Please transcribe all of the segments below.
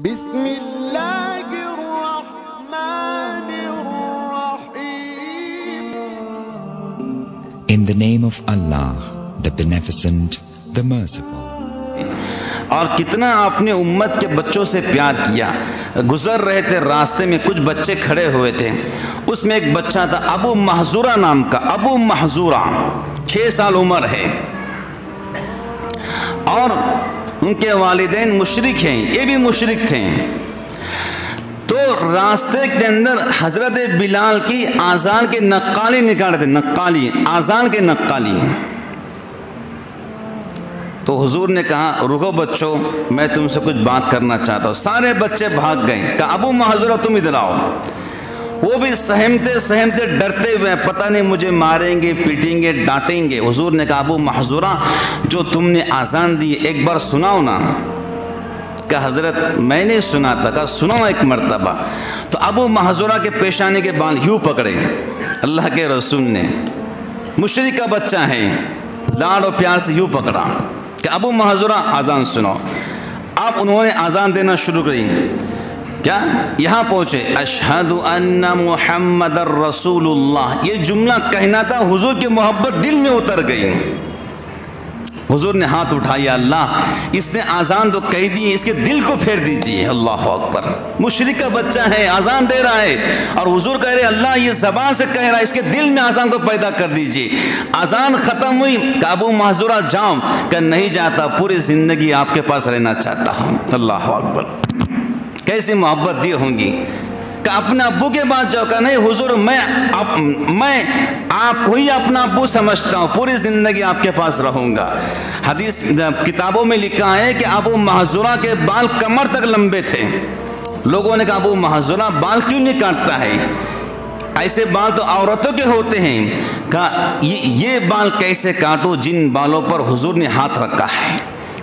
بسم اللہ الرحمن الرحیم. In the name of Allah, the Beneficent, the Merciful. اور کتنا آپ نے امت کے بچوں سے پیار کیا. گزر رہے تھے راستے میں، کچھ بچے کھڑے ہوئے تھے، اس میں ایک بچہ تھا ابو محذورہ نام کا. ابو محذورہ 6 سال عمر ہے، اور ان کے والدین مشرک ہیں، یہ بھی مشرک تھے. تو راستے کے اندر حضرت بلال کی آذان کی نقالی نکالے تھے، نقالی، آذان کے نقالی. تو حضور نے کہا رکو بچوں، میں تم سے کچھ بات کرنا چاہتا ہوں. سارے بچے بھاگ گئے. کہا ابو محذورہ تم ادھر آؤ. وہ بھی سہمتے سہمتے ڈرتے ہوئے، پتہ نہیں مجھے ماریں گے، پیٹیں گے، ڈانٹیں گے. حضور نے کہا ابو محذورہ جو تم نے آذان دی ایک بار سناؤ نا. کہ حضرت میں نے سنا تھا. کہا سناؤ ایک مرتبہ. تو ابو محذورہ کے پیشانے کے بال یوں پکڑے اللہ کے رسول نے. مشرک کا بچہ ہے، لاڑ و پیار سے یوں پکڑا کہ ابو محذورہ آذان سناؤ. اب انہوں نے آذان دینا شروع کری. کیا یہاں پہنچے اشہد ان محمد رسول اللہ. یہ جملہ کہنا تھا، حضور کی محبت دل میں اتر گئی. حضور نے ہاتھ اٹھایا، اللہ اس نے آذان تو کہہ دی، اس کے دل کو پھیر دیجیے. اللہ اکبر. مشرک کا بچہ ہے، آذان دے رہا ہے، اور حضور کہہ رہے اللہ یہ زبان سے کہہ رہا ہے، اس کے دل میں آذان کو پیدا کر دیجیے. آذان ختم ہوئی کہ ابو محذورہ جاؤں. کہ نہیں جاتا، پوری زندگی آپ کے پاس رہنا چاہتا ہوں. اللہ اکبر. کیسی محبت دی ہوں گی. کہ اپنے ابو کے بعد جاؤ. کہ نہیں حضور میں آپ کو ہی اپنا ابو سمجھتا ہوں، پوری زندگی آپ کے پاس رہوں گا. حدیث کتابوں میں لکھا ہے کہ ابو محذورہ کے بال کمر تک لمبے تھے. لوگوں نے کہا ابو محذورہ بال کیوں نہیں کاٹتا ہے؟ ایسے بال تو عورتوں کے ہوتے ہیں. کہا یہ بال کیسے کاٹو جن بالوں پر حضور نے ہاتھ رکھا ہے.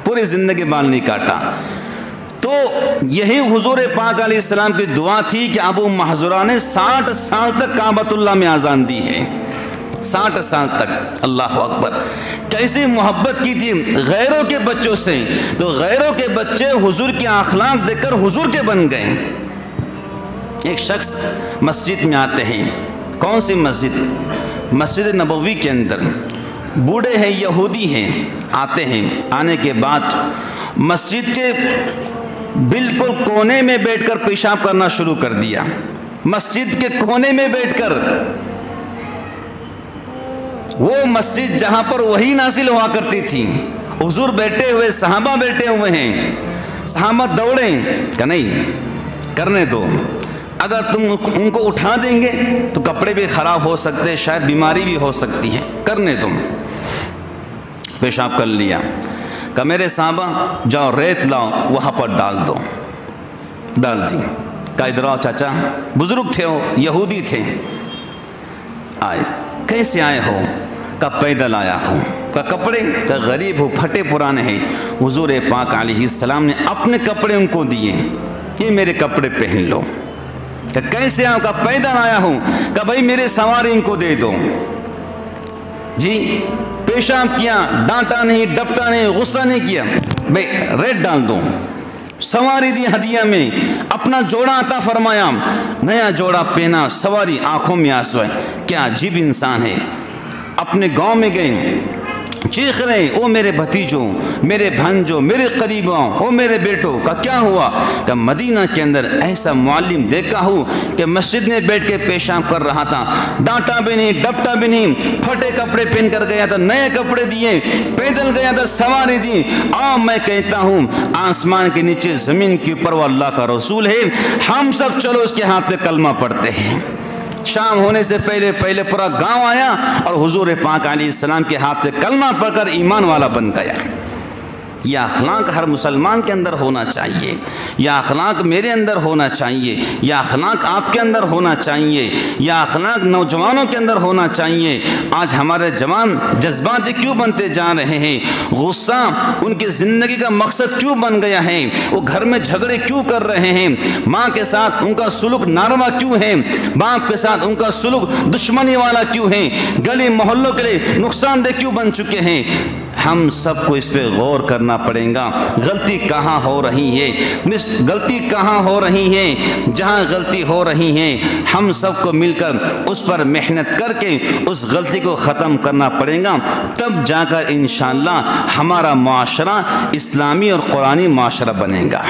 پوری زندگی بال نہیں کاٹا. تو یہی حضور پاک علیہ السلام کی دعا تھی کہ ابو محذورہ نے 60 سال تک کعبۃ اللہ میں آذان دی ہے. 60 سال تک. اللہ اکبر. کیسی محبت کی تھی غیروں کے بچوں سے. تو غیروں کے بچے حضور کے اخلاق دیکھ کر حضور کے بن گئے. ایک شخص مسجد میں آتے ہیں. کون سی مسجد؟ مسجد نبوی کے اندر. بوڑھے ہیں، یہودی ہیں. آتے ہیں، آنے کے بعد مسجد کے بالکل کونے میں بیٹھ کر پیشاب کرنا شروع کر دیا. مسجد کے کونے میں بیٹھ کر. وہ مسجد جہاں پر وحی نازل ہوا کرتی تھی، حضور بیٹھے ہوئے، صحابہ بیٹھے ہوئے ہیں. صحابہ دوڑے کہ نہیں کرنے دو، اگر تم ان کو اٹھا دیں گے تو کپڑے بھی خراب ہو سکتے، شاید بیماری بھی ہو سکتی ہے، کرنے دو. پیشاب کر لیا. کہ میرے صحابہ جاؤ ریت لاؤ، وہاں پر ڈال دو. ڈال دی. کہ ادھر آؤ چاچا. بزرگ تھے، وہ یہودی تھے. آئے. کیسے آئے ہو؟ کہ پیدل آیا ہوں. کہ کپڑے؟ کہ غریب ہو، پھٹے پرانے ہیں. حضور پاک علیہ السلام نے اپنے کپڑے ان کو دیے، یہ میرے کپڑے پہن لو. کہ کیسے آؤ؟ کہ پیدل آیا ہوں. کہ بھائی میرے سواری ان کو دے دو. جی پیشاب کیا، ڈانٹا نہیں، ڈپٹا نہیں، غصہ نہیں کیا. بھائی ریٹ ڈال دو. سواری دی ہدیہ میں. اپنا جوڑا عطا فرمایا، نیا جوڑا پہنا. سواری آنکھوں میں آنسو ہے. کیا عجیب انسان ہے. اپنے گاؤں میں گئے، چیخ رہے او میرے بھتیجوں، میرے بھانجوں، میرے قریبوں، او میرے بیٹوں. کا کیا ہوا؟ کہ مدینہ کے اندر ایسا معلم دیکھا ہوں کہ مسجد میں بیٹھ کے پیشاب کر رہا تھا، ڈانٹا بھی نہیں، ڈپٹا بھی نہیں، پھٹے کپڑے پہن کر گیا تھا، نئے کپڑے دیے، پیدل گیا تھا، سواری دی. میں کہتا ہوں آسمان کے نیچے زمین کے اوپر وہ اللہ کا رسول ہے. ہم سب چلو اس کے ہاتھ پہ کلمہ پڑھتے ہیں. شام ہونے سے پہلے پورا گاؤں آیا اور حضور پاک علیہ السلام کے ہاتھ پہ کلمہ پڑھ کر ایمان والا بن گیا. یہ اخلاق ہر مسلمان کے اندر ہونا چاہیے. یہ اخلاق میرے اندر ہونا چاہیے. یہ اخلاق آپ کے اندر ہونا چاہیے. یہ اخلاق نوجوانوں کے اندر ہونا چاہیے. آج ہمارے جوان جذباتی کیوں بنتے جا رہے ہیں؟ غصہ ان کی زندگی کا مقصد کیوں بن گیا ہے؟ وہ گھر میں جھگڑے کیوں کر رہے ہیں؟ ماں کے ساتھ ان کا سلوک ناروا کیوں ہے؟ باپ کے ساتھ ان کا سلوک دشمنی والا کیوں ہے؟ گلی محلوں کے لیے نقصان دہ کیوں بن چکے ہیں؟ ہم سب کو اس پہ غور کرنا پڑے گا، غلطی کہاں ہو رہی ہے، غلطی کہاں ہو رہی ہے، جہاں غلطی ہو رہی ہے ہم سب کو مل کر اس پر محنت کر کے اس غلطی کو ختم کرنا پڑے گا، تب جا کر انشاءاللہ ہمارا معاشرہ اسلامی اور قرآنی معاشرہ بنے گا۔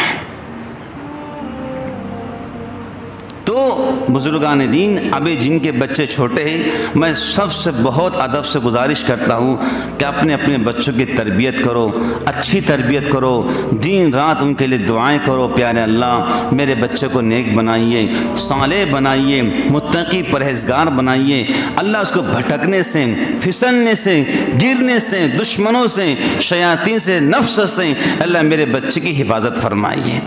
تو بزرگان دین، ابھی جن کے بچے چھوٹے ہیں، میں سب سے بہت ادب سے گزارش کرتا ہوں کہ اپنے بچوں کی تربیت کرو، اچھی تربیت کرو، دن رات ان کے لیے دعائیں کرو، پیارے اللہ میرے بچے کو نیک بنائیے، صالح بنائیے، متقی پرہیزگار بنائیے، اللہ اس کو بھٹکنے سے، پھسلنے سے، گرنے سے، دشمنوں سے، شیاطین سے، نفس سے اللہ میرے بچے کی حفاظت فرمائیے۔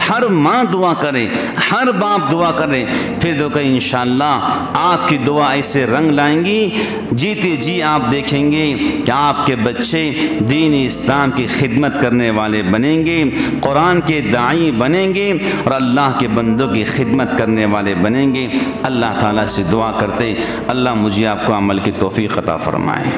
ہر ماں دعا کرے، ہر باپ دعا کرے، پھر دیکھو انشاءاللہ آپ کی دعا ایسے رنگ لائیں گی، جیتے جی آپ دیکھیں گے کہ آپ کے بچے دین اسلام کی خدمت کرنے والے بنیں گے، قرآن کے داعی بنیں گے اور اللہ کے بندوں کی خدمت کرنے والے بنیں گے۔ اللہ تعالیٰ سے دعا کرتے اللہ مجھے آپ کو عمل کی توفیق عطا فرمائے۔